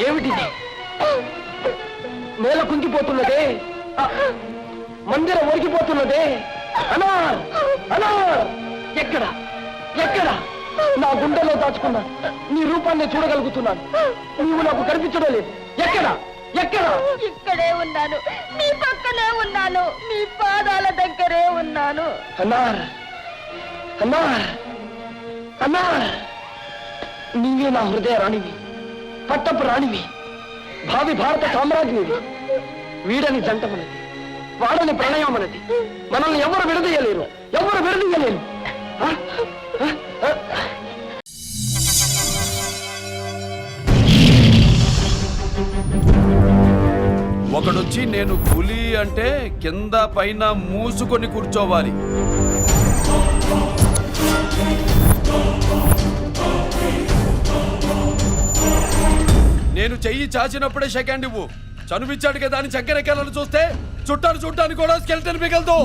ఏమిటిది? నేల కుంగిపోతున్నదే, మందిరం ఒరిగిపోతున్నదే. అనార్ అనార్, ఎక్కడ ఎక్కడ? నా గుండెలో దాచుకున్న నీ రూపాన్ని చూడగలుగుతున్నాను. నీవు నాకు కనిపించడం లేదు. ఎక్కడ ఎక్కడ? ఇక్కడే ఉన్నాను, మీ పక్కనే ఉన్నాను, మీ పాదాల దగ్గరే ఉన్నాను. అన్నార్ అన్నార్ అన్నార్, నీవే నా హృదయ రాణివి, పట్టపు రాణివి, భావి భారత సామ్రాజ్ఞివి. వీడని జంటమనది, వాడని ప్రణయమనది. మనల్ని ఎవరు విడదీయలేరు, ఎవరు విడదీయలేరు. ఒకడొచ్చి నేను పులి అంటే కింద పైన మూసుకొని కూర్చోవాలి. నేను చెయ్యి చాచినప్పుడే సెకండ్ ఇవ్వు. చనువిచ్చాడు కదా అని చక్కెరెక్కాలని చూస్తే చుట్టాను చూడటానికి కూడా స్కెల్టన్ మిగలదు.